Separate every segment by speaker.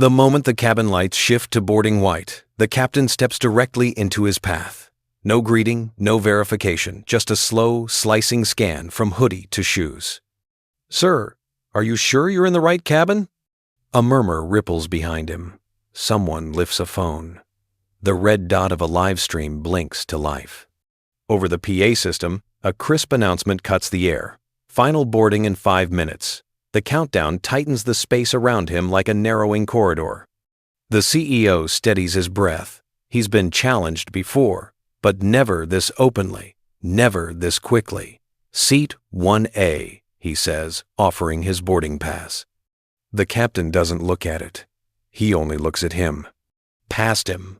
Speaker 1: The moment the cabin lights shift to boarding white, the captain steps directly into his path. No greeting, no verification, just a slow, slicing scan from hoodie to shoes. "Sir, are you sure you're in the right cabin?" A murmur ripples behind him. Someone lifts a phone. The red dot of a live stream blinks to life. Over the PA system, a crisp announcement cuts the air. Final boarding in 5 minutes. The countdown tightens the space around him like a narrowing corridor. The CEO steadies his breath. He's been challenged before, but never this openly, never this quickly. "Seat 1A, he says, offering his boarding pass. The captain doesn't look at it. He only looks at him. Past him.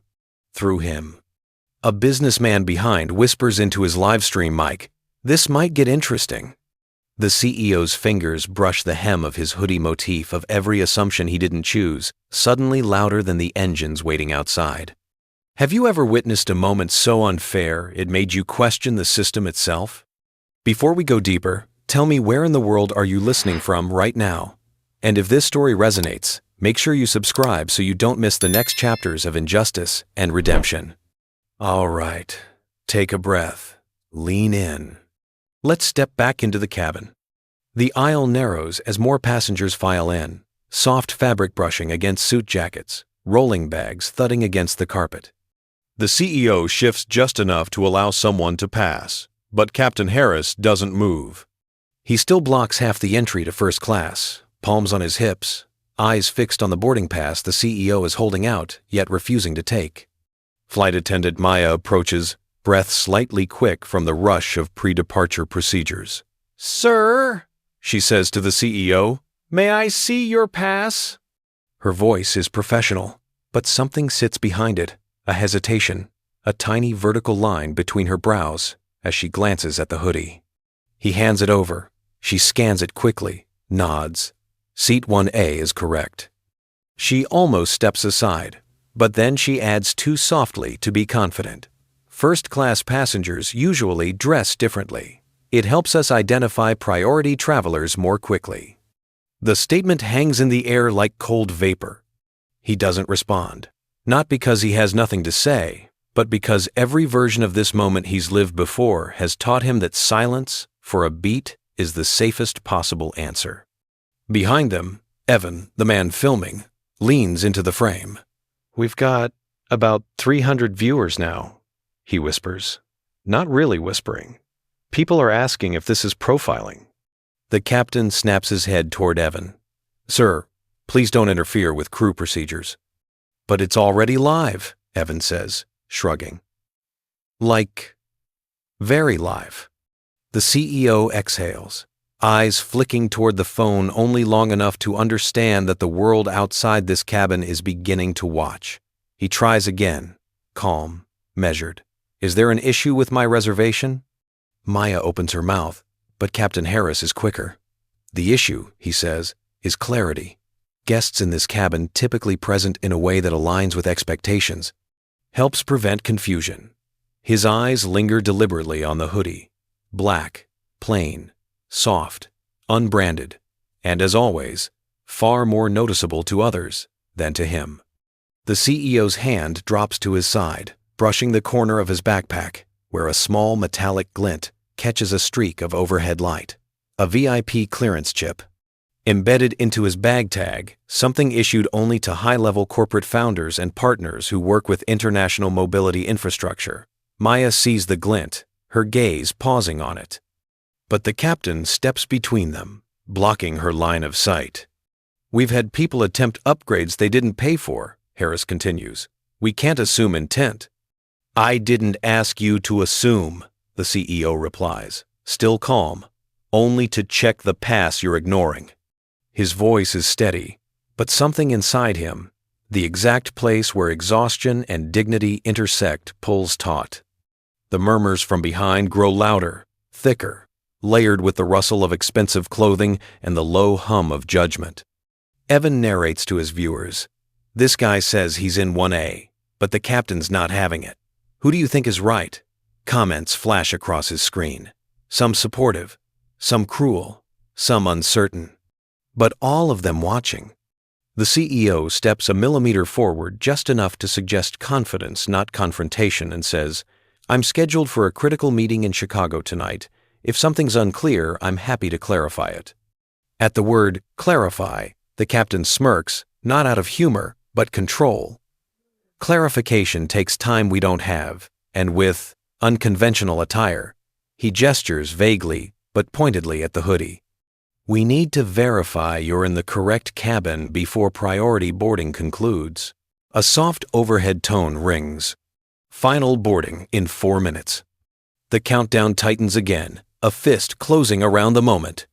Speaker 1: Through him. A businessman behind whispers into his live stream mic, "This might get interesting." The CEO's fingers brush the hem of his hoodie motif of every assumption he didn't choose, suddenly louder than the engines waiting outside. Have you ever witnessed a moment so unfair it made you question the system itself? Before we go deeper, tell me, where in the world are you listening from right now? And if this story resonates, make sure you subscribe so you don't miss the next chapters of injustice and redemption. All right, take a breath, lean in. Let's step back into the cabin. The aisle narrows as more passengers file in, soft fabric brushing against suit jackets, rolling bags thudding against the carpet. The CEO shifts just enough to allow someone to pass, but Captain Harris doesn't move. He still blocks half the entry to first class, palms on his hips, eyes fixed on the boarding pass the CEO is holding out, yet refusing to take. Flight attendant Maya approaches, breath slightly quick from the rush of pre-departure procedures. "Sir," she says to the CEO, "may I see your pass?" Her voice is professional, but something sits behind it, a hesitation, a tiny vertical line between her brows as she glances at the hoodie. He hands it over. She scans it quickly, nods. Seat 1A is correct. She almost steps aside, but then she adds too softly to be confident. First-class passengers usually dress differently. It helps us identify priority travelers more quickly. The statement hangs in the air like cold vapor. He doesn't respond, not because he has nothing to say, but because every version of this moment he's lived before has taught him that silence, for a beat, is the safest possible answer. Behind them, Evan, the man filming, leans into the frame. "We've got about 300 viewers now," he whispers. Not really whispering. People are asking if this is profiling. The captain snaps his head toward Evan. "Sir, please don't interfere with crew procedures." "But it's already live," Evan says, shrugging. "Like, very live." The CEO exhales, eyes flicking toward the phone only long enough to understand that the world outside this cabin is beginning to watch. He tries again, calm, measured. "Is there an issue with my reservation?" Maya opens her mouth, but Captain Harris is quicker. "The issue," he says, "is clarity. Guests in this cabin typically present in a way that aligns with expectations, helps prevent confusion." His eyes linger deliberately on the hoodie. Black, plain, soft, unbranded, and as always, far more noticeable to others than to him. The CEO's hand drops to his side, brushing the corner of his backpack, where a small metallic glint catches a streak of overhead light. A VIP clearance chip. Embedded into his bag tag, something issued only to high-level corporate founders and partners who work with international mobility infrastructure. Maya sees the glint, her gaze pausing on it. But the captain steps between them, blocking her line of sight. "We've had people attempt upgrades they didn't pay for," Harris continues. "We can't assume intent." "I didn't ask you to assume," the CEO replies, still calm, "only to check the pass you're ignoring." His voice is steady, but something inside him, the exact place where exhaustion and dignity intersect, pulls taut. The murmurs from behind grow louder, thicker, layered with the rustle of expensive clothing and the low hum of judgment. Evan narrates to his viewers, "This guy says he's in 1A, but the captain's not having it. Who do you think is right?" Comments flash across his screen. Some supportive, some cruel, some uncertain. But all of them watching. The CEO steps a millimeter forward, just enough to suggest confidence, not confrontation, and says, "I'm scheduled for a critical meeting in Chicago tonight. If something's unclear, I'm happy to clarify it." At the word clarify, the captain smirks, not out of humor, but control. Clarification takes time we don't have, and with unconventional attire, he gestures vaguely but pointedly at the hoodie. "We need to verify you're in the correct cabin before priority boarding concludes." A soft overhead tone rings. Final boarding in 4 minutes. The countdown tightens again, a fist closing around the moment.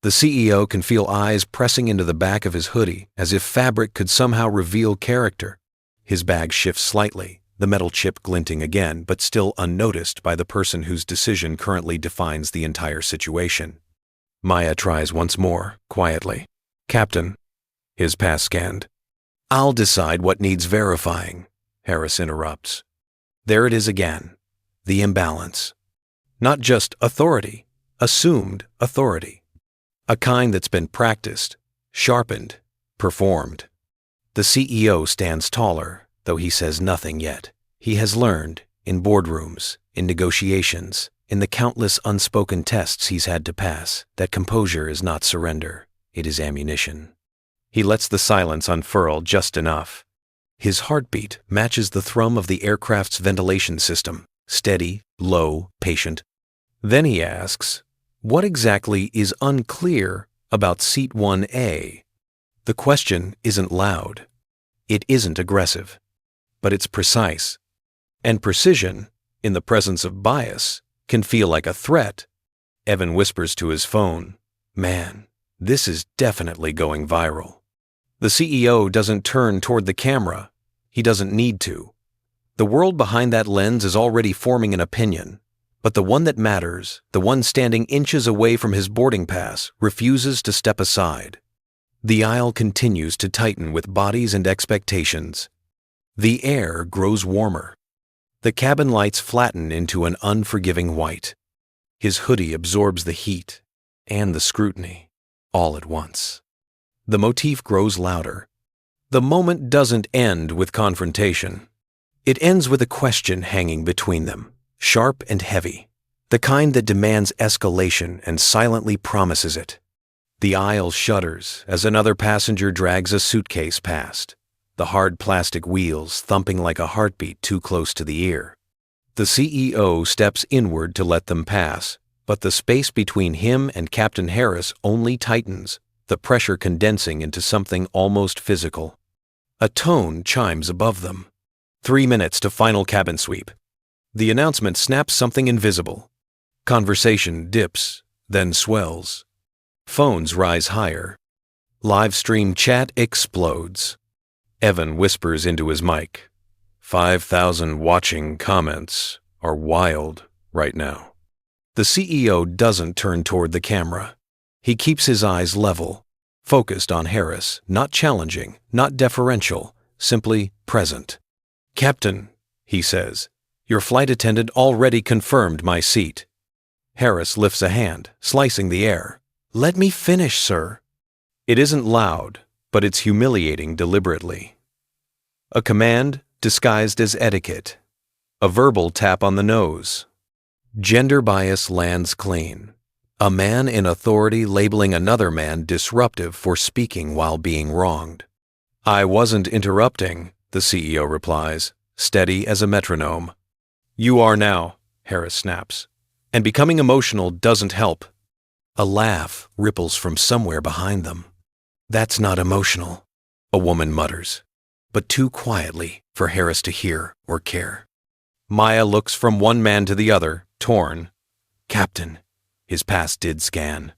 Speaker 1: The CEO can feel eyes pressing into the back of his hoodie as if fabric could somehow reveal character. His bag shifts slightly, the metal chip glinting again, but still unnoticed by the person whose decision currently defines the entire situation. Maya tries once more, quietly. "Captain." His pass scanned. "I'll decide what needs verifying," Harris interrupts. There it is again, the imbalance. Not just authority, assumed authority. A kind that's been practiced, sharpened, performed. The CEO stands taller, though he says nothing yet. He has learned, in boardrooms, in negotiations, in the countless unspoken tests he's had to pass, that composure is not surrender, it is ammunition. He lets the silence unfurl just enough. His heartbeat matches the thrum of the aircraft's ventilation system, steady, low, patient. Then he asks, "What exactly is unclear about Seat 1A?" The question isn't loud. It isn't aggressive. But it's precise. And precision, in the presence of bias, can feel like a threat. Evan whispers to his phone, "Man, this is definitely going viral." The CEO doesn't turn toward the camera. He doesn't need to. The world behind that lens is already forming an opinion. But the one that matters, the one standing inches away from his boarding pass, refuses to step aside. The aisle continues to tighten with bodies and expectations. The air grows warmer. The cabin lights flatten into an unforgiving white. His hoodie absorbs the heat and the scrutiny, all at once. The motif grows louder. The moment doesn't end with confrontation. It ends with a question hanging between them, sharp and heavy, the kind that demands escalation and silently promises it. The aisle shudders as another passenger drags a suitcase past, the hard plastic wheels thumping like a heartbeat too close to the ear. The CEO steps inward to let them pass, but the space between him and Captain Harris only tightens, the pressure condensing into something almost physical. A tone chimes above them. 3 minutes to final cabin sweep. The announcement snaps something invisible. Conversation dips, then swells. Phones rise higher. Live stream chat explodes. Evan whispers into his mic, 5,000 watching comments are wild right now. The CEO doesn't turn toward the camera. He keeps his eyes level, focused on Harris, not challenging, not deferential, simply present. "Captain," he says, "your flight attendant already confirmed my seat." Harris lifts a hand, slicing the air. "Let me finish, sir." It isn't loud, but it's humiliating deliberately. A command disguised as etiquette. A verbal tap on the nose. Gender bias lands clean. A man in authority labeling another man disruptive for speaking while being wronged. "I wasn't interrupting," the CEO replies, steady as a metronome. "You are now," Harris snaps. "And becoming emotional doesn't help." A laugh ripples from somewhere behind them. "That's not emotional," a woman mutters, but too quietly for Harris to hear or care. Maya looks from one man to the other, torn. "Captain," his pass did scan.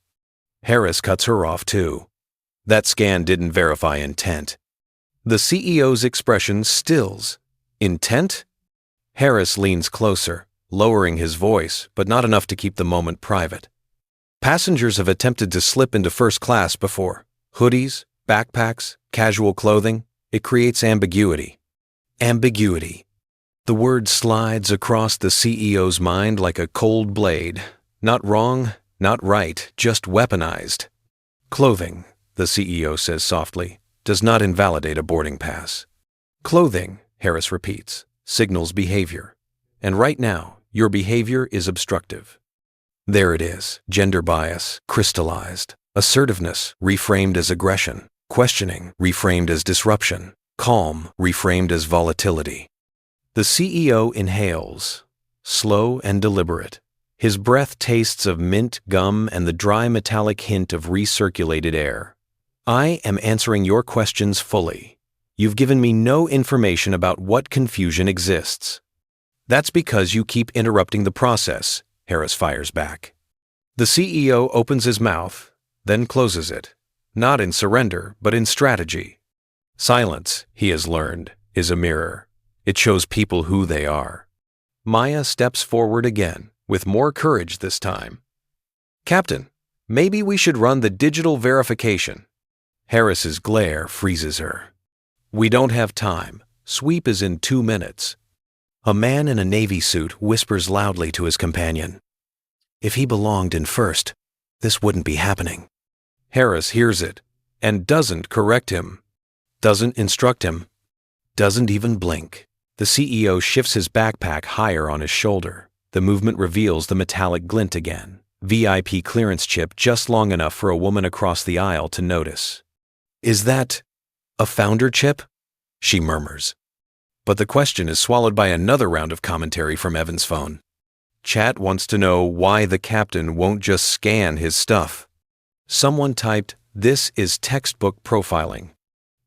Speaker 1: Harris cuts her off too. That scan didn't verify intent. The CEO's expression stills. Intent? Harris leans closer, lowering his voice, but not enough to keep the moment private. "Passengers have attempted to slip into first class before. Hoodies, backpacks, casual clothing. It creates ambiguity." Ambiguity. The word slides across the CEO's mind like a cold blade. Not wrong, not right, just weaponized. "Clothing," the CEO says softly. does not invalidate a boarding pass. Clothing, Harris repeats, signals behavior. And right now, your behavior is obstructive. There it is, gender bias, crystallized. Assertiveness, reframed as aggression. Questioning, reframed as disruption. Calm, reframed as volatility. The CEO inhales, slow and deliberate. His breath tastes of mint, gum, and the dry metallic hint of recirculated air. I am answering your questions fully. You've given me no information about what confusion exists. That's because you keep interrupting the process, Harris fires back. The CEO opens his mouth, then closes it, not in surrender, but in strategy. Silence, he has learned, is a mirror. It shows people who they are. Maya steps forward again, with more courage this time. Captain, maybe we should run the digital verification. Harris's glare freezes her. We don't have time. Sweep is in 2 minutes. A man in a navy suit whispers loudly to his companion. If he belonged in first, this wouldn't be happening. Harris hears it, and doesn't correct him, doesn't instruct him, doesn't even blink. The CEO shifts his backpack higher on his shoulder. The movement reveals the metallic glint again. VIP clearance chip just long enough for a woman across the aisle to notice. Is that a founder chip? She murmurs. But the question is swallowed by another round of commentary from Evan's phone. Chat wants to know why the captain won't just scan his stuff. Someone typed, "This is textbook profiling."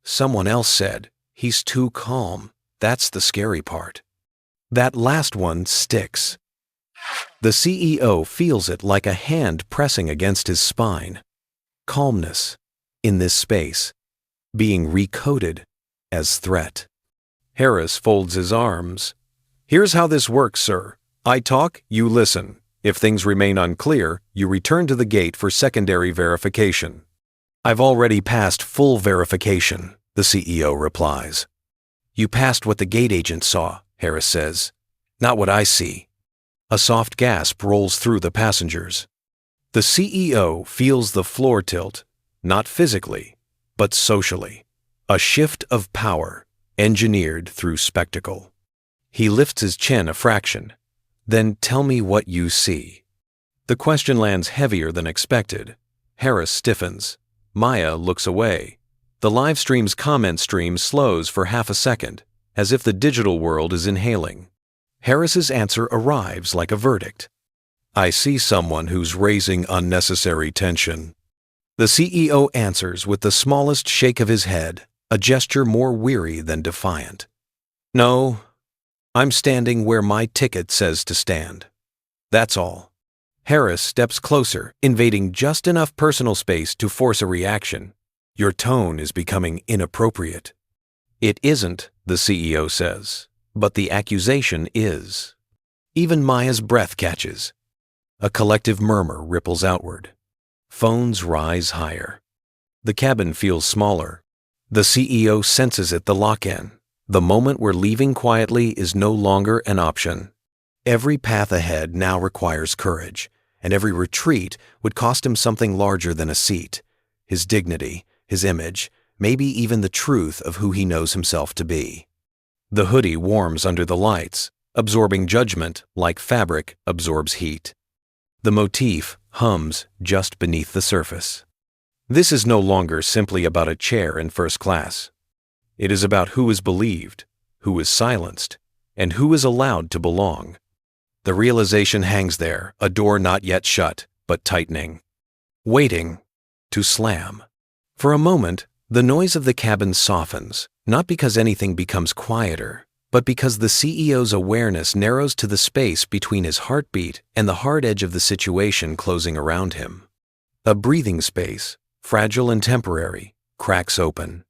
Speaker 1: Someone else said, "He's too calm. That's the scary part." That last one sticks. The CEO feels it like a hand pressing against his spine. Calmness, in this space, being recoded as threat. Harris folds his arms. Here's how this works, sir. I talk, you listen. If things remain unclear, you return to the gate for secondary verification. I've already passed full verification, the CEO replies. You passed what the gate agent saw, Harris says. Not what I see. A soft gasp rolls through the passengers. The CEO feels the floor tilt, not physically, but socially. A shift of power, engineered through spectacle. He lifts his chin a fraction. Then tell me what you see. The question lands heavier than expected. Harris stiffens. Maya looks away. The live stream's comment stream slows for half a second, as if the digital world is inhaling. Harris's answer arrives like a verdict. I see someone who's raising unnecessary tension. The CEO answers with the smallest shake of his head, a gesture more weary than defiant. No, I'm standing where my ticket says to stand. That's all. Harris steps closer, invading just enough personal space to force a reaction. Your tone is becoming inappropriate. It isn't, the CEO says, but the accusation is. Even Maya's breath catches. A collective murmur ripples outward. Phones rise higher. The cabin feels smaller. The CEO senses it the lock-in. The moment where leaving quietly is no longer an option. Every path ahead now requires courage, and every retreat would cost him something larger than a seat. His dignity, his image, maybe even the truth of who he knows himself to be. The hoodie warms under the lights, absorbing judgment like fabric absorbs heat. The motif hums just beneath the surface. This is no longer simply about a chair in first class. It is about who is believed, who is silenced, and who is allowed to belong. The realization hangs there, a door not yet shut, but tightening. Waiting to slam. For a moment, the noise of the cabin softens, not because anything becomes quieter, but because the CEO's awareness narrows to the space between his heartbeat and the hard edge of the situation closing around him. A breathing space, fragile and temporary, cracks open.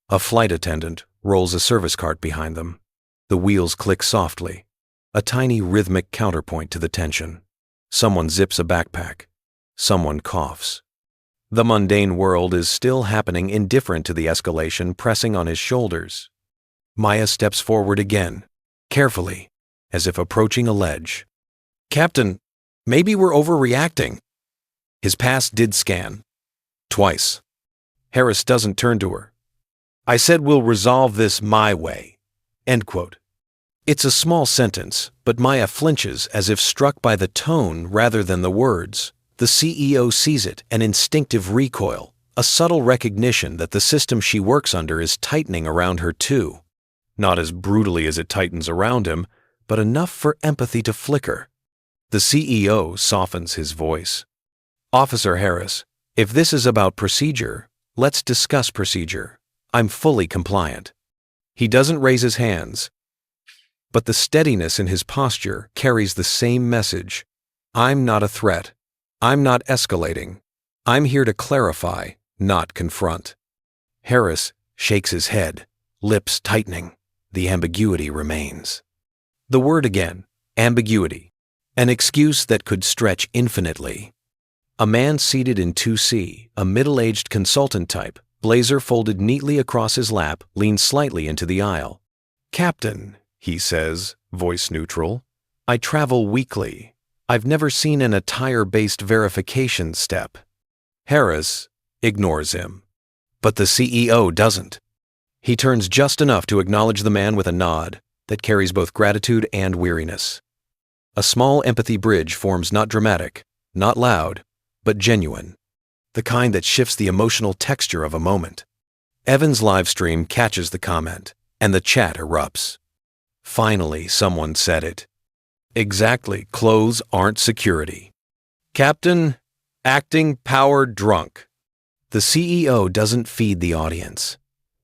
Speaker 1: A flight attendant rolls a service cart behind them. The wheels click softly, a tiny rhythmic counterpoint to the tension. Someone zips a backpack. Someone coughs. The mundane world is still happening, indifferent to the escalation pressing on his shoulders. Maya steps forward again, carefully, as if approaching a ledge. Captain, maybe we're overreacting. His pass did scan. Twice. Harris doesn't turn to her. I said we'll resolve this my way." End quote. It's a small sentence, but Maya flinches as if struck by the tone rather than the words. The CEO sees it, an instinctive recoil, a subtle recognition that the system she works under is tightening around her too. Not as brutally as it tightens around him, but enough for empathy to flicker. The CEO softens his voice. "Officer Harris, if this is about procedure, let's discuss procedure. I'm fully compliant." He doesn't raise his hands, but the steadiness in his posture carries the same message. I'm not a threat. I'm not escalating. I'm here to clarify, not confront. Harris shakes his head, lips tightening. The ambiguity remains. The word again, ambiguity. An excuse that could stretch infinitely. A man seated in 2C, a middle-aged consultant type, blazer folded neatly across his lap, leans slightly into the aisle. "Captain," he says, voice neutral, "I travel weekly. I've never seen an attire-based verification step." Harris ignores him. But the CEO doesn't. He turns just enough to acknowledge the man with a nod that carries both gratitude and weariness. A small empathy bridge forms, not dramatic, not loud, but genuine. The kind that shifts the emotional texture of a moment. Evan's livestream catches the comment, and the chat erupts. Finally, someone said it. Exactly, clothes aren't security. Captain, acting power drunk. The CEO doesn't feed the audience.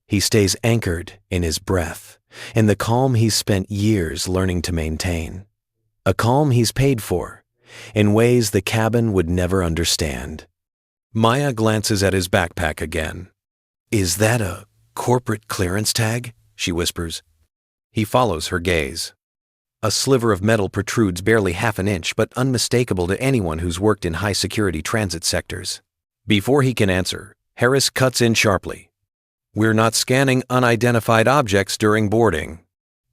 Speaker 1: He stays anchored in his breath, in the calm he's spent years learning to maintain. A calm he's paid for, in ways the cabin would never understand. Maya glances at his backpack again. "Is that a corporate clearance tag?" she whispers. He follows her gaze. A sliver of metal protrudes barely half an inch, but unmistakable to anyone who's worked in high-security transit sectors. Before he can answer, Harris cuts in sharply. "We're not scanning unidentified objects during boarding."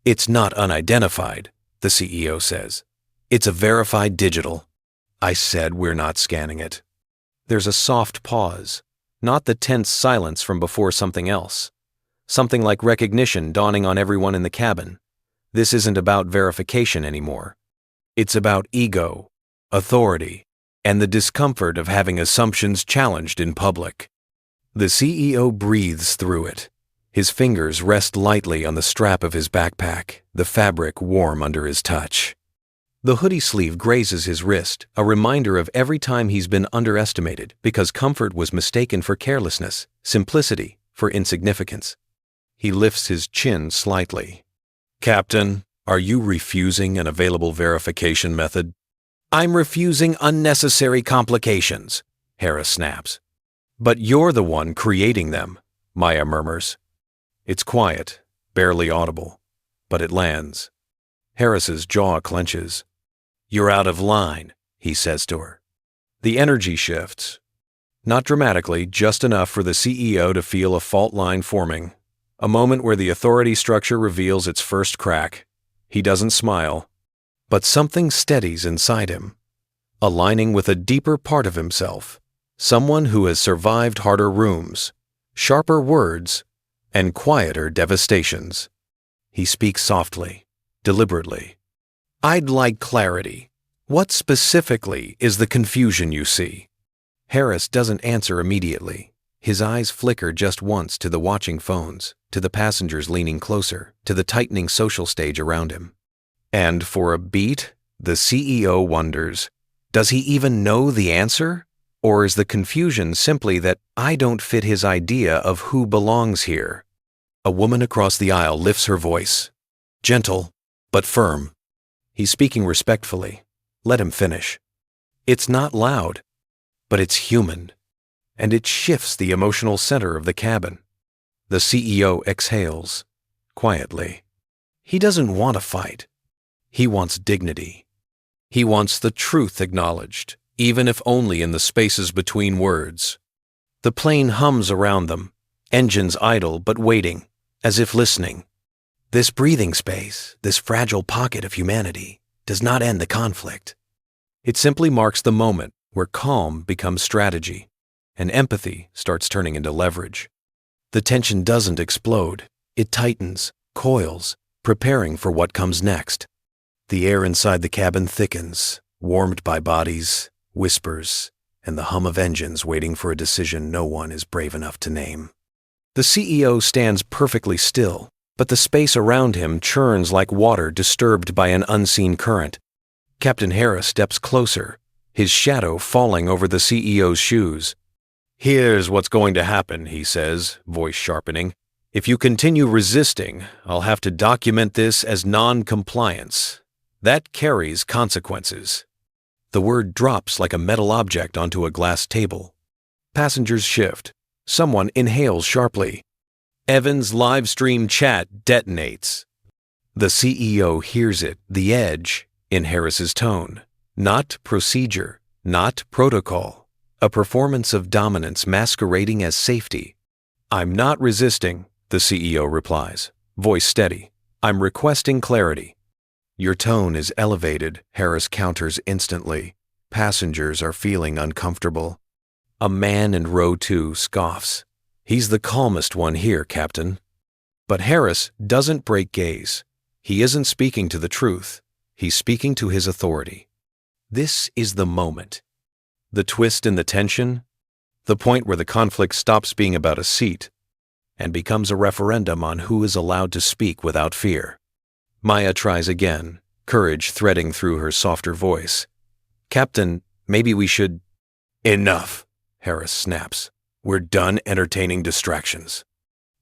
Speaker 1: "It's not unidentified," the CEO says. "It's a verified digital." "I said we're not scanning it." There's a soft pause, not the tense silence from before something else. Something like recognition dawning on everyone in the cabin. This isn't about verification anymore. It's about ego, authority, and the discomfort of having assumptions challenged in public. The CEO breathes through it. His fingers rest lightly on the strap of his backpack, the fabric warm under his touch. The hoodie sleeve grazes his wrist, a reminder of every time he's been underestimated because comfort was mistaken for carelessness, simplicity for insignificance. He lifts his chin slightly. "Captain, are you refusing an available verification method?" "I'm refusing unnecessary complications," Harris snaps. "But you're the one creating them," Maya murmurs. It's quiet, barely audible, but it lands. Harris's jaw clenches. "You're out of line," he says to her. The energy shifts. Not dramatically, just enough for the CEO to feel a fault line forming. A moment where the authority structure reveals its first crack. He doesn't smile, but something steadies inside him, aligning with a deeper part of himself, someone who has survived harder rooms, sharper words, and quieter devastations. He speaks softly, deliberately. "I'd like clarity. What specifically is the confusion you see?" Harris doesn't answer immediately. His eyes flicker just once to the watching phones, to the passengers leaning closer, to the tightening social stage around him. And for a beat, the CEO wonders, does he even know the answer? Or is the confusion simply that I don't fit his idea of who belongs here? A woman across the aisle lifts her voice. Gentle, but firm. He's speaking respectfully. Let him finish. It's not loud, but it's human. And it shifts the emotional center of the cabin. The CEO exhales, quietly. He doesn't want to fight. He wants dignity. He wants the truth acknowledged, even if only in the spaces between words. The plane hums around them, engines idle but waiting, as if listening. This breathing space, this fragile pocket of humanity, does not end the conflict. It simply marks the moment where calm becomes strategy, and empathy starts turning into leverage. The tension doesn't explode. It tightens, coils, preparing for what comes next. The air inside the cabin thickens, warmed by bodies, whispers, and the hum of engines waiting for a decision no one is brave enough to name. The CEO stands perfectly still, but the space around him churns like water disturbed by an unseen current. Captain Harris steps closer, his shadow falling over the CEO's shoes. "Here's what's going to happen," he says, voice sharpening. "If you continue resisting, I'll have to document this as non-compliance. That carries consequences." The word drops like a metal object onto a glass table. Passengers shift. Someone inhales sharply. Evan's live stream chat detonates. The CEO hears it, the edge, in Harris's tone. Not procedure, not protocol. A performance of dominance masquerading as safety. "I'm not resisting," the CEO replies, voice steady. "I'm requesting clarity." "Your tone is elevated," Harris counters instantly. Passengers are feeling uncomfortable. A man in row 2 scoffs. "He's the calmest one here, Captain." But Harris doesn't break gaze. He isn't speaking to the truth. He's speaking to his authority. This is the moment. The twist in the tension, the point where the conflict stops being about a seat and becomes a referendum on who is allowed to speak without fear. Maya tries again, courage threading through her softer voice. "Captain, maybe we should—" "Enough," Harris snaps. "We're done entertaining distractions."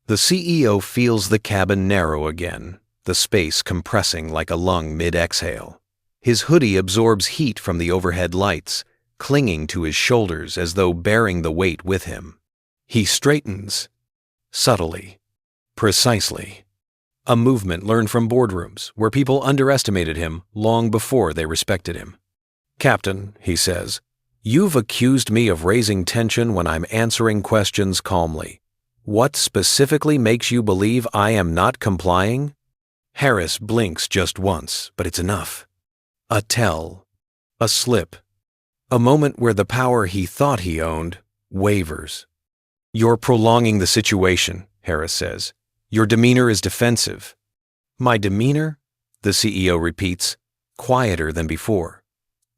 Speaker 1: The CEO feels the cabin narrow again, the space compressing like a lung mid-exhale. His hoodie absorbs heat from the overhead lights, clinging to his shoulders as though bearing the weight with him. He straightens, subtly, precisely. A movement learned from boardrooms where people underestimated him long before they respected him. "Captain," he says, "you've accused me of raising tension when I'm answering questions calmly. What specifically makes you believe I am not complying?" Harris blinks just once, but it's enough. A tell, a slip, a moment where the power he thought he owned wavers. "You're prolonging the situation," Harris says. "Your demeanor is defensive." "My demeanor?" the CEO repeats, quieter than before.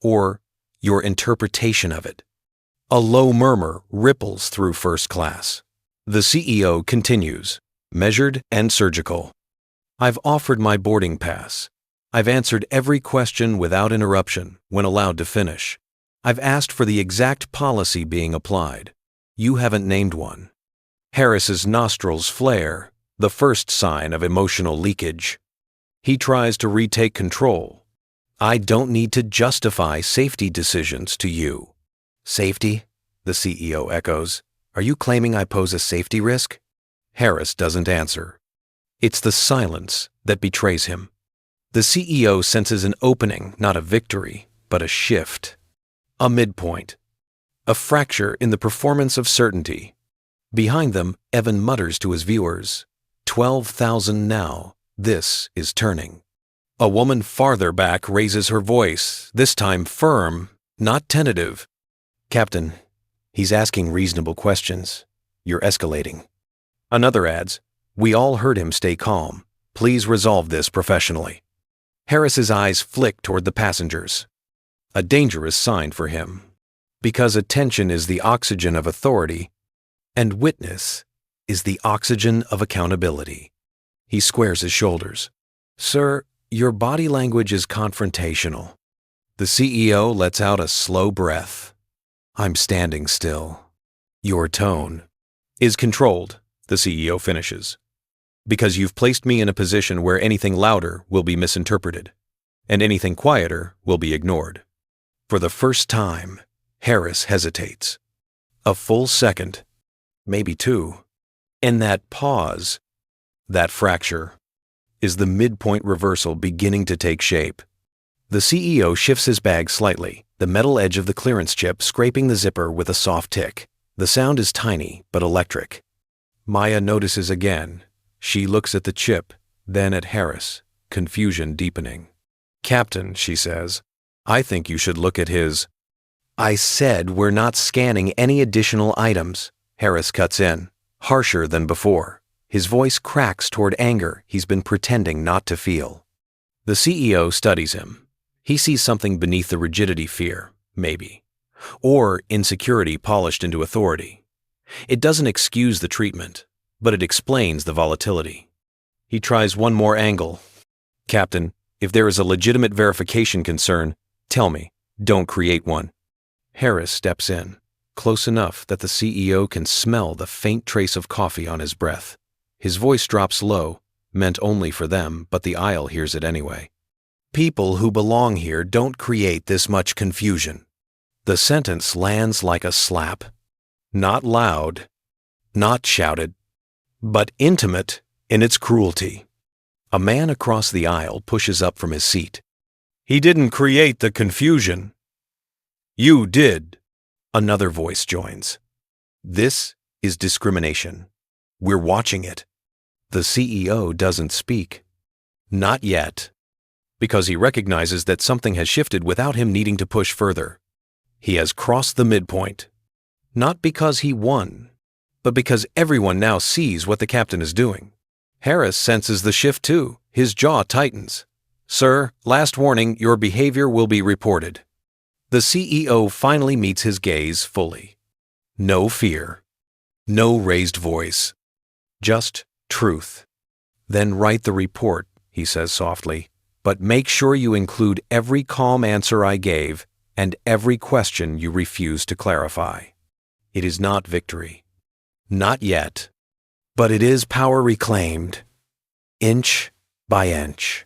Speaker 1: "Or your interpretation of it." A low murmur ripples through first class. The CEO continues, measured and surgical. "I've offered my boarding pass. I've answered every question without interruption when allowed to finish. I've asked for the exact policy being applied. You haven't named one." Harris's nostrils flare, the first sign of emotional leakage. He tries to retake control. "I don't need to justify safety decisions to you." "Safety?" the CEO echoes. "Are you claiming I pose a safety risk?" Harris doesn't answer. It's the silence that betrays him. The CEO senses an opening, not a victory, but a shift. A midpoint. A fracture in the performance of certainty. Behind them, Evan mutters to his viewers, 12,000 now. This is turning. A woman farther back raises her voice, this time firm, not tentative. "Captain, he's asking reasonable questions. You're escalating." Another adds, "We all heard him stay calm. Please resolve this professionally." Harris's eyes flick toward the passengers. A dangerous sign for him. Because attention is the oxygen of authority, and witness is the oxygen of accountability. He squares his shoulders. "Sir, your body language is confrontational." The CEO lets out a slow breath. "I'm standing still." "Your tone is controlled," the CEO finishes. "Because you've placed me in a position where anything louder will be misinterpreted, and anything quieter will be ignored." For the first time, Harris hesitates. A full second, maybe 2. In that pause, that fracture, is the midpoint reversal beginning to take shape. The CEO shifts his bag slightly, the metal edge of the clearance chip scraping the zipper with a soft tick. The sound is tiny but electric. Maya notices again. She looks at the chip, then at Harris, confusion deepening. "Captain," she says, "I think you should look at his—" "I said we're not scanning any additional items," Harris cuts in. harsher than before. His voice cracks toward anger he's been pretending not to feel. The CEO studies him. He sees something beneath the rigidity: fear, maybe, or insecurity polished into authority. It doesn't excuse the treatment, but it explains the volatility. He tries one more angle. "Captain, if there is a legitimate verification concern, tell me. Don't create one." Harris steps in, close enough that the CEO can smell the faint trace of coffee on his breath. His voice drops low, meant only for them, but the aisle hears it anyway. "People who belong here don't create this much confusion." The sentence lands like a slap. Not loud, not shouted, but intimate in its cruelty. A man across the aisle pushes up from his seat. "He didn't create the confusion. You did." Another voice joins. "This is discrimination. We're watching it." The CEO doesn't speak. Not yet. Because he recognizes that something has shifted without him needing to push further. He has crossed the midpoint. Not because he won, but because everyone now sees what the captain is doing. Harris senses the shift too. His jaw tightens. "Sir, last warning, your behavior will be reported." The CEO finally meets his gaze fully. No fear. No raised voice. Just truth. "Then write the report," he says softly, "but make sure you include every calm answer I gave and every question you refuse to clarify." It is not victory. Not yet. But it is power reclaimed, inch by inch.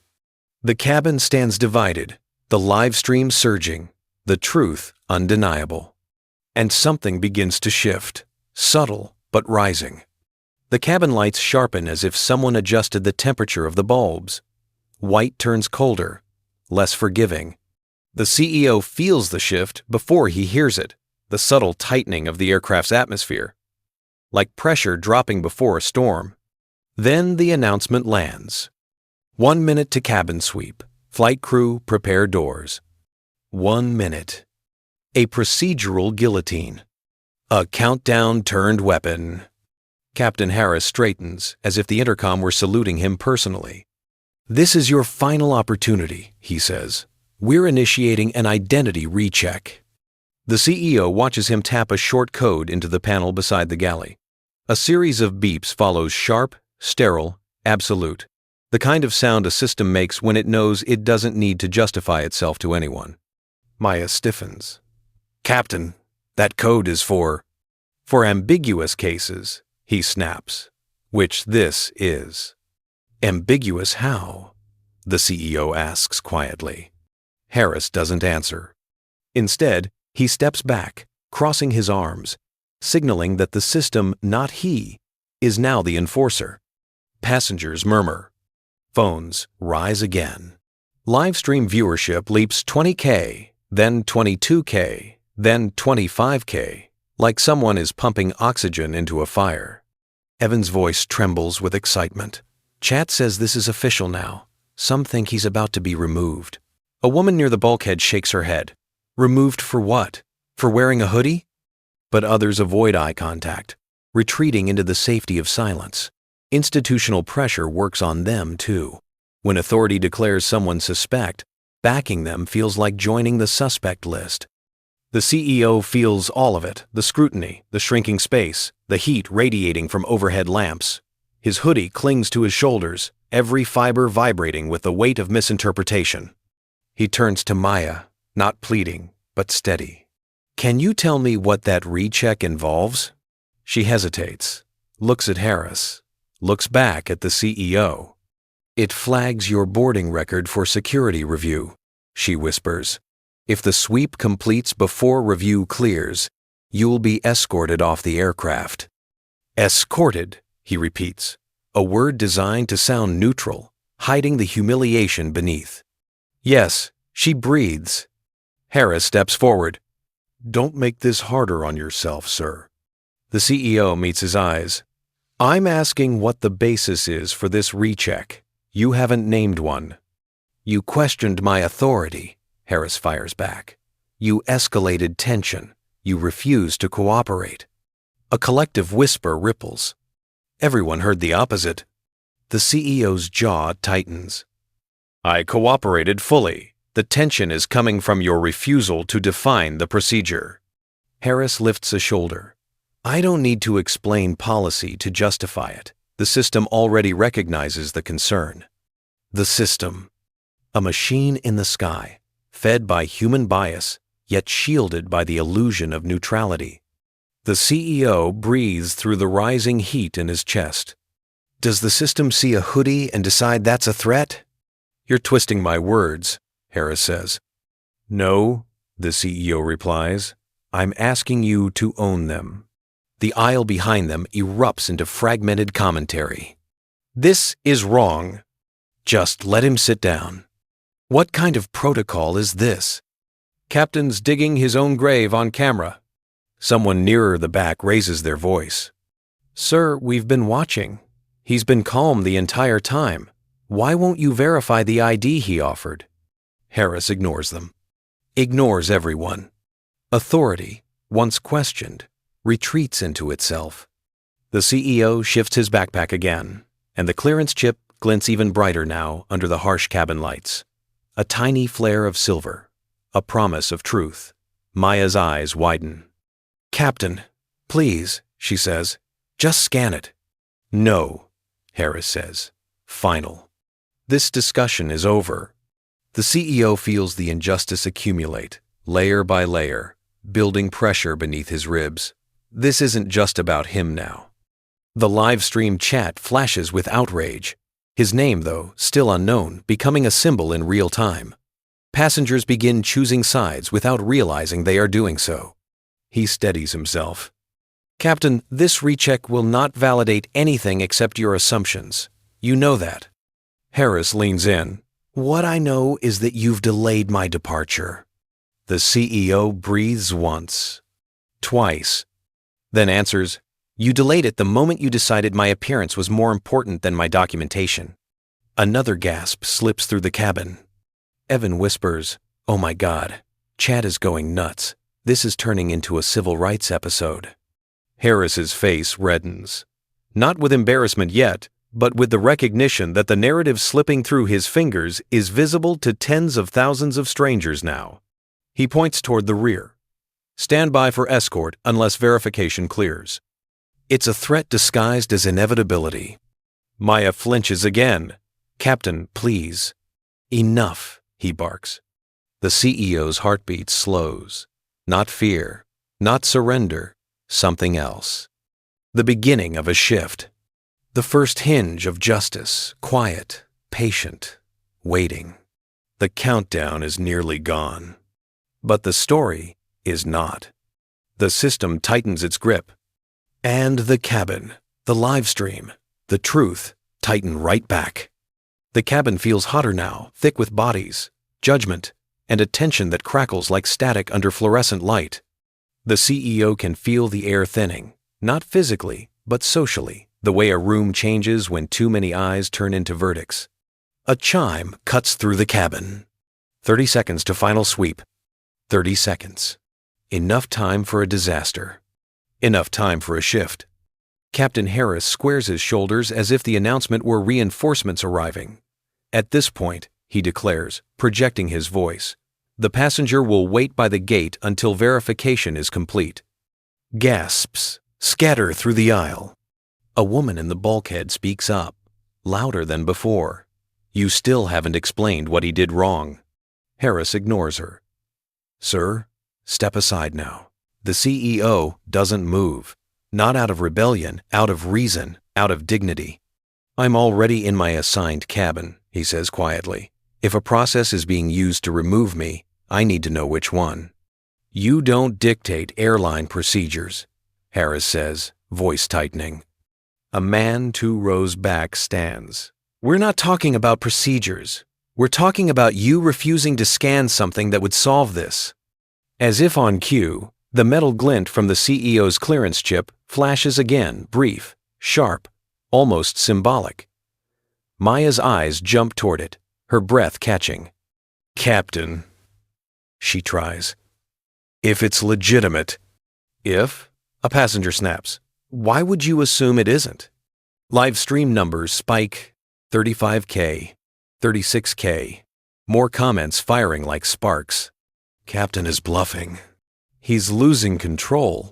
Speaker 1: The cabin stands divided, the live stream surging, the truth undeniable. And something begins to shift, subtle but rising. The cabin lights sharpen as if someone adjusted the temperature of the bulbs. White turns colder, less forgiving. The CEO feels the shift before he hears it, the subtle tightening of the aircraft's atmosphere, like pressure dropping before a storm. Then the announcement lands. 1 minute to cabin sweep. Flight crew, prepare doors. 1 minute. A procedural guillotine. A countdown turned weapon. Captain Harris straightens, as if the intercom were saluting him personally. "This is your final opportunity," he says. "We're initiating an identity recheck." The CEO watches him tap a short code into the panel beside the galley. A series of beeps follows, sharp, sterile, absolute, the kind of sound a system makes when it knows it doesn't need to justify itself to anyone. Maya stiffens. "Captain, that code is for ambiguous cases," he snaps, "which this is." "Ambiguous how?" the CEO asks quietly. Harris doesn't answer. Instead, he steps back, crossing his arms, signaling that the system, not he, is now the enforcer. Passengers murmur. Phones rise again. Livestream viewership leaps 20K, then 22K, then 25K, like someone is pumping oxygen into a fire. Evan's voice trembles with excitement. Chat says this is official now. Some think he's about to be removed. A woman near the bulkhead shakes her head. Removed for what? For wearing a hoodie? But others avoid eye contact, retreating into the safety of silence. Institutional pressure works on them too. When authority declares someone suspect, backing them feels like joining the suspect list. The CEO feels all of it, the scrutiny, the shrinking space, the heat radiating from overhead lamps. His hoodie clings to his shoulders, every fiber vibrating with the weight of misinterpretation. He turns to Maya, not pleading, but steady. "Can you tell me what that recheck involves?" She hesitates, looks at Harris, looks back at the CEO. "It flags your boarding record for security review," she whispers. "If the sweep completes before review clears, you'll be escorted off the aircraft." "Escorted," he repeats, a word designed to sound neutral, hiding the humiliation beneath. "Yes," she breathes. Harris steps forward. "Don't make this harder on yourself, sir." The CEO meets his eyes. "I'm asking what the basis is for this recheck. You haven't named one." "You questioned my authority," Harris fires back. "You escalated tension. You refused to cooperate." A collective whisper ripples, Everyone heard the opposite. The CEO's jaw tightens. I cooperated fully. The tension is coming from your refusal to define the procedure. Harris lifts a shoulder. I don't need to explain policy to justify it. The system already recognizes the concern. The system. A machine in the sky, fed by human bias, yet shielded by the illusion of neutrality. The CEO breathes through the rising heat in his chest. Does the system see a hoodie and decide that's a threat? You're twisting my words, Harris says. No, the CEO replies. I'm asking you to own them. The aisle behind them erupts into fragmented commentary. This is wrong. Just let him sit down. What kind of protocol is this? Captain's digging his own grave on camera. Someone nearer the back raises their voice. Sir, we've been watching. He's been calm the entire time. Why won't you verify the ID he offered? Harris ignores them. Ignores everyone. Authority, once questioned, retreats into itself. The CEO shifts his backpack again, and the clearance chip glints even brighter now under the harsh cabin lights. A tiny flare of silver, a promise of truth. Maya's eyes widen. Captain, please, she says, just scan it. No, Harris says. Final. This discussion is over. The CEO feels the injustice accumulate, layer by layer, building pressure beneath his ribs. This isn't just about him now. The live stream chat flashes with outrage. His name, though, still unknown, becoming a symbol in real time. Passengers begin choosing sides without realizing they are doing so. He steadies himself. Captain, this recheck will not validate anything except your assumptions. You know that. Harris leans in. What I know is that you've delayed my departure. The CEO breathes once, twice, then answers, You delayed it the moment you decided my appearance was more important than my documentation. Another gasp slips through the cabin. Evan whispers, Oh my God, Chad is going nuts. This is turning into a civil rights episode. Harris's face reddens. Not with embarrassment yet, but with the recognition that the narrative slipping through his fingers is visible to tens of thousands of strangers now. He points toward the rear. Stand by for escort unless verification clears. It's a threat disguised as inevitability. Maya flinches again. Captain, please. Enough, he barks. The CEO's heartbeat slows. Not fear, not surrender, something else. The beginning of a shift. The first hinge of justice, quiet, patient, waiting. The countdown is nearly gone. But the story is not. The system tightens its grip. And the cabin, the live stream, the truth tighten right back. The cabin feels hotter now, thick with bodies, judgment, and a tension that crackles like static under fluorescent light. The CEO can feel the air thinning, not physically, but socially, the way a room changes when too many eyes turn into verdicts. A chime cuts through the cabin. 30 seconds to final sweep. 30 seconds. Enough time for a disaster. Enough time for a shift. Captain Harris squares his shoulders as if the announcement were reinforcements arriving. At this point, he declares, projecting his voice, the passenger will wait by the gate until verification is complete. Gasps scatter through the aisle. A woman in the bulkhead speaks up, louder than before. You still haven't explained what he did wrong. Harris ignores her. Sir, step aside now. The CEO doesn't move. Not out of rebellion, out of reason, out of dignity. I'm already in my assigned cabin, he says quietly. If a process is being used to remove me, I need to know which one. You don't dictate airline procedures, Harris says, voice tightening. A man 2 rows back stands. We're not talking about procedures. We're talking about you refusing to scan something that would solve this. As if on cue, the metal glint from the CEO's clearance chip flashes again, brief, sharp, almost symbolic. Maya's eyes jump toward it, her breath catching. Captain, she tries. If it's legitimate. If? A passenger snaps. Why would you assume it isn't? Live stream numbers spike 35K, 36K. More comments firing like sparks. Captain is bluffing. He's losing control.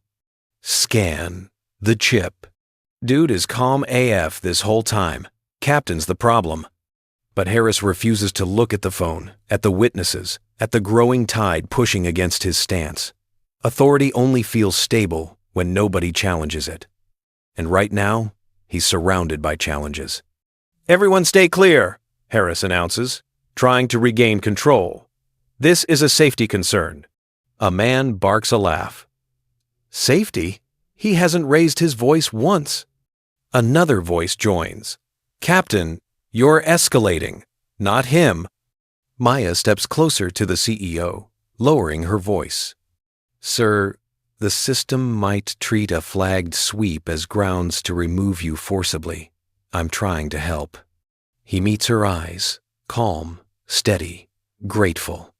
Speaker 1: Scan the chip. Dude is calm AF this whole time. Captain's the problem. But Harris refuses to look at the phone, at the witnesses, at the growing tide pushing against his stance. Authority only feels stable when nobody challenges it. And right now, he's surrounded by challenges. "Everyone stay clear," Harris announces, trying to regain control. "This is a safety concern." A man barks a laugh. Safety? He hasn't raised his voice once. Another voice joins. "Captain, you're escalating, not him." Maya steps closer to the CEO, lowering her voice. "Sir, the system might treat a flagged sweep as grounds to remove you forcibly. I'm trying to help." He meets her eyes, calm, steady, grateful.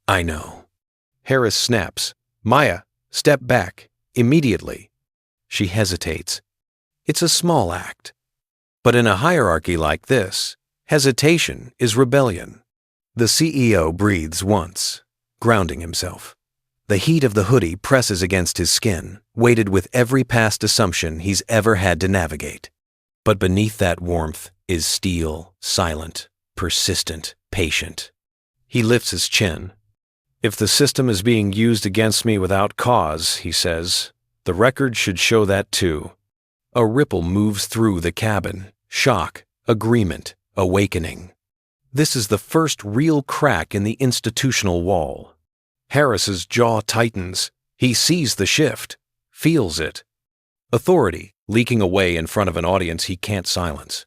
Speaker 1: "I know." Harris snaps. "Maya, step back, immediately." She hesitates. It's a small act. But in a hierarchy like this, hesitation is rebellion. The CEO breathes once, grounding himself. The heat of the hoodie presses against his skin, weighted with every past assumption he's ever had to navigate. But beneath that warmth is steel, silent, persistent, patient. He lifts his chin. "If the system is being used against me without cause," he says, "the record should show that too." A ripple moves through the cabin. Shock, agreement, awakening. This is the first real crack in the institutional wall. Harris's jaw tightens. He sees the shift, feels it. Authority leaking away in front of an audience he can't silence.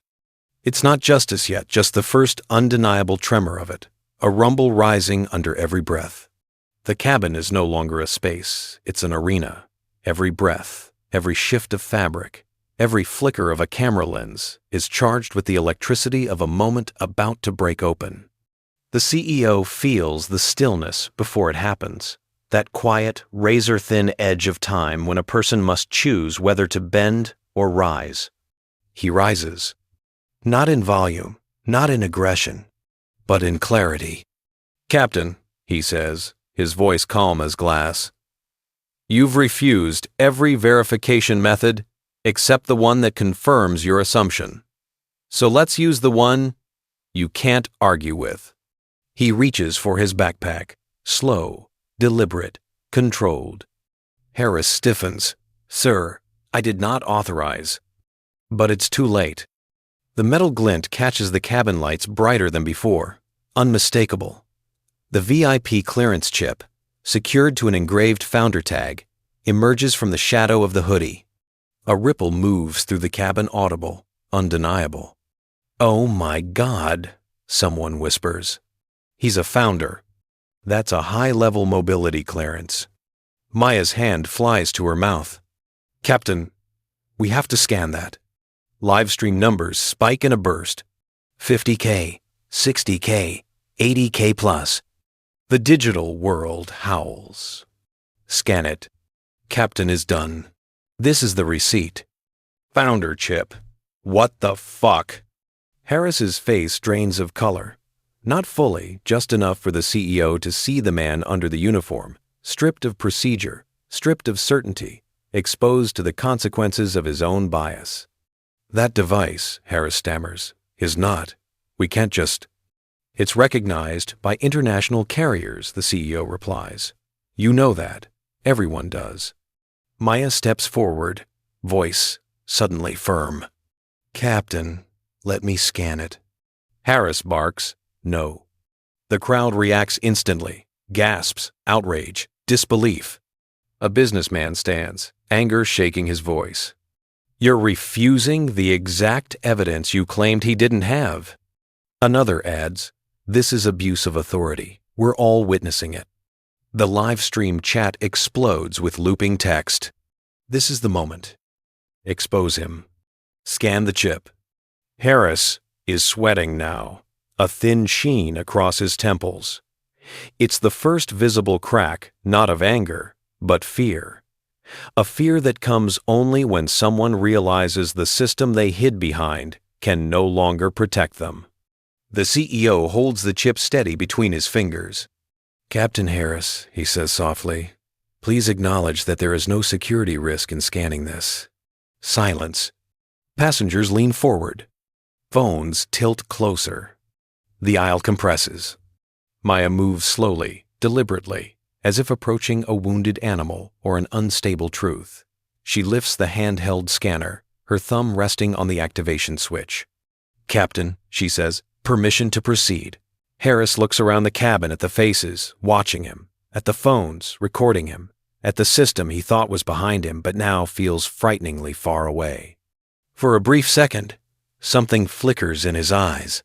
Speaker 1: It's not justice yet, just the first undeniable tremor of it, a rumble rising under every breath. The cabin is no longer a space, it's an arena. Every breath, every shift of fabric, every flicker of a camera lens is charged with the electricity of a moment about to break open. The CEO feels the stillness before it happens, that quiet, razor-thin edge of time when a person must choose whether to bend or rise. He rises, not in volume, not in aggression, but in clarity. "Captain," he says, his voice calm as glass, "you've refused every verification method except the one that confirms your assumption. So let's use the one you can't argue with." He reaches for his backpack, slow, deliberate, controlled. Harris stiffens. "Sir, I did not authorize." But it's too late. The metal glint catches the cabin lights brighter than before, unmistakable. The VIP clearance chip, secured to an engraved founder tag, emerges from the shadow of the hoodie. A ripple moves through the cabin, audible, undeniable. "Oh my God," someone whispers. He's a founder. That's a high-level mobility clearance. Maya's hand flies to her mouth. "Captain, we have to scan that." Livestream numbers spike in a burst. 50K, 60K, 80K plus. The digital world howls. Scan it. Captain is done. This is the receipt. Founder chip. What the fuck? Harris's face drains of color. Not fully, just enough for the CEO to see the man under the uniform, stripped of procedure, stripped of certainty, exposed to the consequences of his own bias. "That device," Harris stammers, "is not. We can't just—" "It's recognized by international carriers," the CEO replies. "You know that. Everyone does." Maya steps forward, voice suddenly firm. "Captain, let me scan it." Harris barks, "No." The crowd reacts instantly, gasps, outrage, disbelief. A businessman stands, anger shaking his voice. "You're refusing the exact evidence you claimed he didn't have." Another adds, "This is abuse of authority. We're all witnessing it." The live stream chat explodes with looping text. This is the moment. Expose him. Scan the chip. Harris is sweating now, a thin sheen across his temples. It's the first visible crack, not of anger, but fear. A fear that comes only when someone realizes the system they hid behind can no longer protect them. The CEO holds the chip steady between his fingers. "Captain Harris," he says softly, "please acknowledge that there is no security risk in scanning this." Silence. Passengers lean forward. Phones tilt closer. The aisle compresses. Maya moves slowly, deliberately, as if approaching a wounded animal or an unstable truth. She lifts the handheld scanner, her thumb resting on the activation switch. "Captain," she says, "permission to proceed." Harris looks around the cabin at the faces, watching him, at the phones, recording him, at the system he thought was behind him but now feels frighteningly far away. For a brief second, something flickers in his eyes.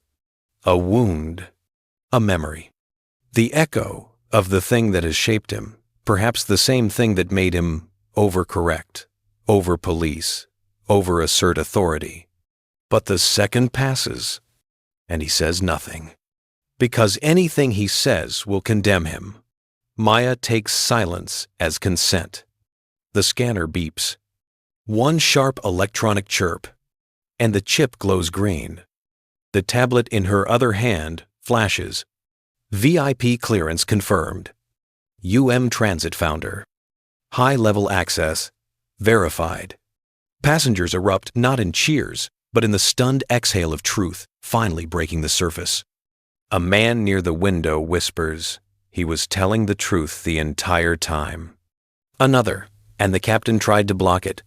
Speaker 1: A wound. A memory. The echo of the thing that has shaped him, perhaps the same thing that made him overcorrect, over-police, over-assert authority. But the second passes, and he says nothing. Because anything he says will condemn him. Maya takes silence as consent. The scanner beeps. One sharp electronic chirp, and the chip glows green. The tablet in her other hand flashes. VIP clearance confirmed. Transit founder. High-level access. Verified. Passengers erupt not in cheers, but in the stunned exhale of truth, finally breaking the surface. A man near the window whispers, "He was telling the truth the entire time." Another, and the captain tried to block it.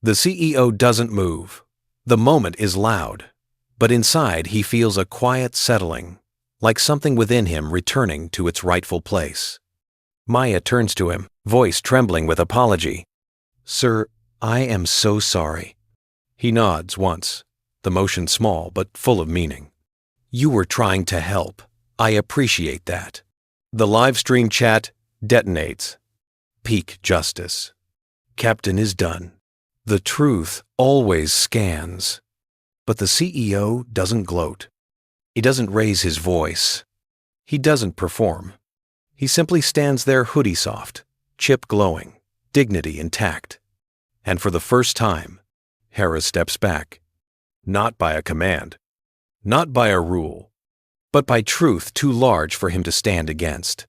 Speaker 1: The CEO doesn't move. The moment is loud, but inside he feels a quiet settling, like something within him returning to its rightful place. Maya turns to him, voice trembling with apology. "Sir, I am so sorry." He nods once, the motion small but full of meaning. "You were trying to help. I appreciate that." The live stream chat detonates. Peak justice. Captain is done. The truth always scans. But the CEO doesn't gloat. He doesn't raise his voice. He doesn't perform. He simply stands there hoodie soft, chip glowing, dignity intact. And for the first time, Harris steps back. Not by a command. Not by a rule, but by truth too large for him to stand against.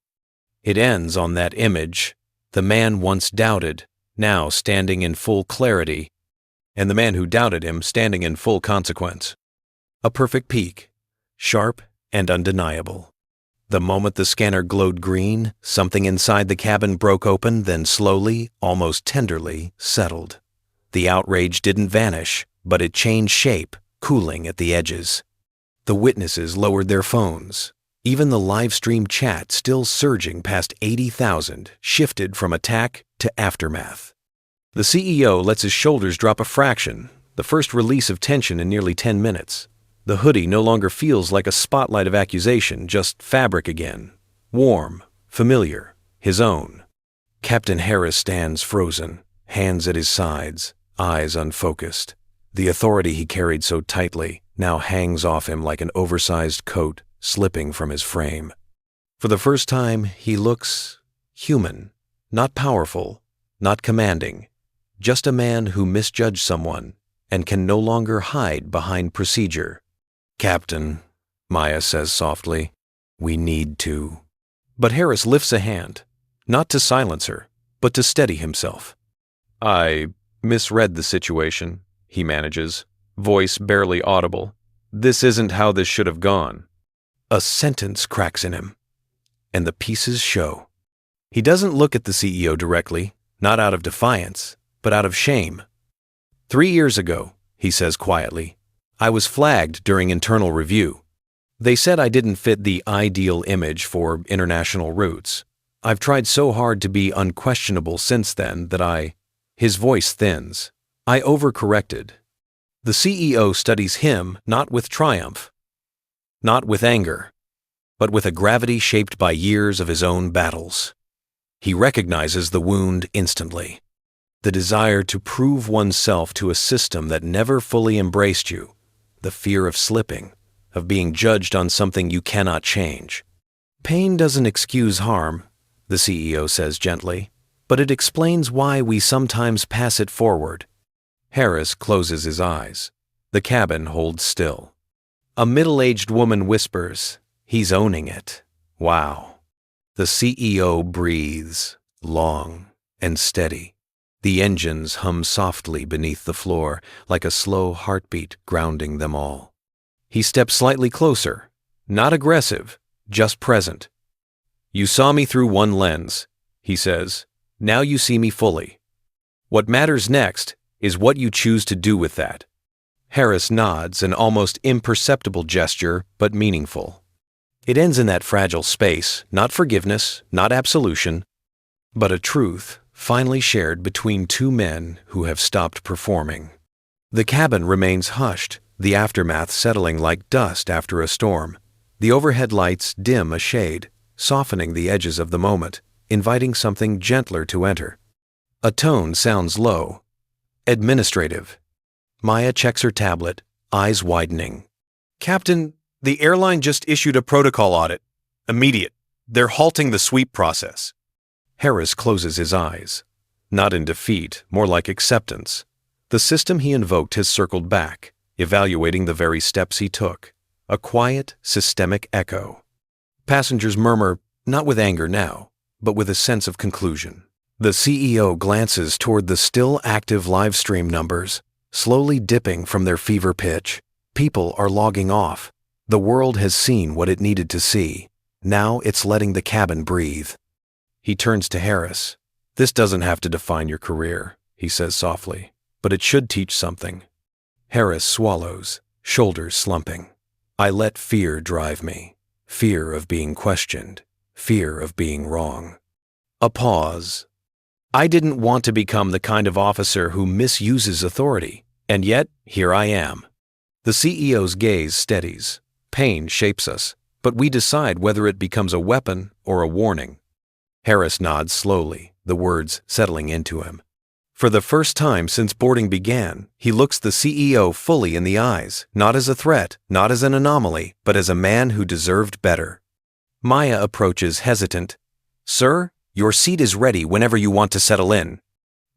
Speaker 1: It ends on that image, the man once doubted, now standing in full clarity, and the man who doubted him standing in full consequence. A perfect peak, sharp and undeniable. The moment the scanner glowed green, something inside the cabin broke open, then slowly, almost tenderly, settled. The outrage didn't vanish, but it changed shape, cooling at the edges. The witnesses lowered their phones. Even the live stream chat, still surging past 80,000, shifted from attack to aftermath. The CEO lets his shoulders drop a fraction, the first release of tension in nearly 10 minutes. The hoodie no longer feels like a spotlight of accusation, just fabric again. Warm, familiar, his own. Captain Harris stands frozen, hands at his sides, eyes unfocused. The authority he carried so tightly now hangs off him like an oversized coat slipping from his frame. For the first time, he looks human, not powerful, not commanding, just a man who misjudged someone and can no longer hide behind procedure. "Captain," Maya says softly, "we need to." But Harris lifts a hand, not to silence her, but to steady himself. "I misread the situation," he manages, voice barely audible. "This isn't how this should have gone." A sentence cracks in him, and the pieces show. He doesn't look at the CEO directly, not out of defiance, but out of shame. "3 years ago," he says quietly, "I was flagged during internal review. They said I didn't fit the ideal image for international routes. I've tried so hard to be unquestionable since then that His voice thins. "I overcorrected." The CEO studies him not with triumph, not with anger, but with a gravity shaped by years of his own battles. He recognizes the wound instantly. The desire to prove oneself to a system that never fully embraced you, the fear of slipping, of being judged on something you cannot change. "Pain doesn't excuse harm," the CEO says gently. but it explains why we sometimes pass it forward. Harris closes his eyes. The cabin holds still. A middle-aged woman whispers, "He's owning it. Wow." The CEO breathes, long and steady. The engines hum softly beneath the floor, like a slow heartbeat grounding them all. He steps slightly closer, not aggressive, just present. "You saw me through one lens," he says. "Now you see me fully. What matters next is what you choose to do with that." Harris nods, an almost imperceptible gesture, but meaningful. It ends in that fragile space, not forgiveness, not absolution, but a truth finally shared between two men who have stopped performing. The cabin remains hushed, the aftermath settling like dust after a storm. The overhead lights dim a shade, softening the edges of the moment, inviting something gentler to enter. A tone sounds low, administrative. Maya checks her tablet, eyes widening. "Captain, the airline just issued a protocol audit. Immediate. They're halting the sweep process." Harris closes his eyes. Not in defeat, more like acceptance. The system he invoked has circled back, evaluating the very steps he took. A quiet, systemic echo. Passengers murmur, not with anger now, but with a sense of conclusion. The CEO glances toward the still active live stream numbers, slowly dipping from their fever pitch. People are logging off. The world has seen what it needed to see. Now it's letting the cabin breathe. He turns to Harris. "This doesn't have to define your career," he says softly, "but it should teach something." Harris swallows, shoulders slumping. "I let fear drive me. Fear of being questioned. Fear of being wrong." A pause. "I didn't want to become the kind of officer who misuses authority, and yet here I am." The CEO's gaze steadies. Pain shapes us, but we decide whether it becomes a weapon or a warning. Harris nods slowly, the words settling into him. For the first time since boarding began, he looks the CEO fully in the eyes, not as a threat, not as an anomaly, but as a man who deserved better. Maya approaches hesitant. "Sir, your seat is ready whenever you want to settle in."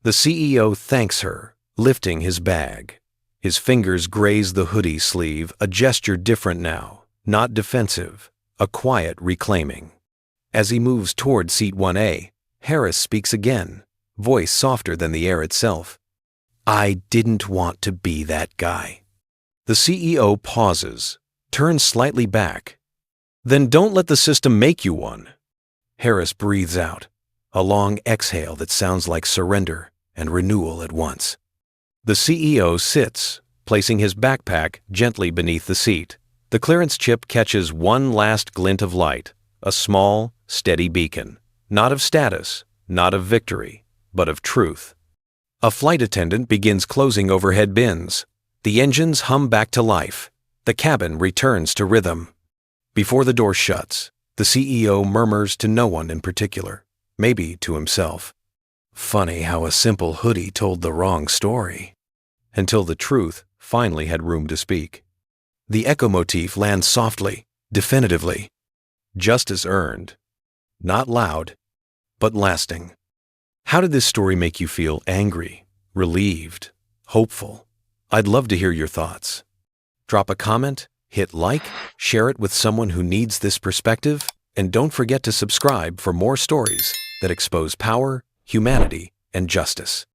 Speaker 1: The CEO thanks her, lifting his bag. His fingers graze the hoodie sleeve, a gesture different now, not defensive, a quiet reclaiming. As he moves toward seat 1A, Harris speaks again, voice softer than the air itself. "I didn't want to be that guy." The CEO pauses, turns slightly back. "Then don't let the system make you one." Harris breathes out, a long exhale that sounds like surrender and renewal at once. The CEO sits, placing his backpack gently beneath the seat. The clearance chip catches one last glint of light, a small, steady beacon, not of status, not of victory, but of truth. A flight attendant begins closing overhead bins. The engines hum back to life. The cabin returns to rhythm. Before the door shuts, the CEO murmurs to no one in particular, maybe to himself. "Funny how a simple hoodie told the wrong story." Until the truth finally had room to speak. The echo motif lands softly, definitively. Justice earned. Not loud, but lasting. How did this story make you feel? Angry, relieved, hopeful? I'd love to hear your thoughts. Drop a comment, hit like, share it with someone who needs this perspective, and don't forget to subscribe for more stories that expose power, humanity, and justice.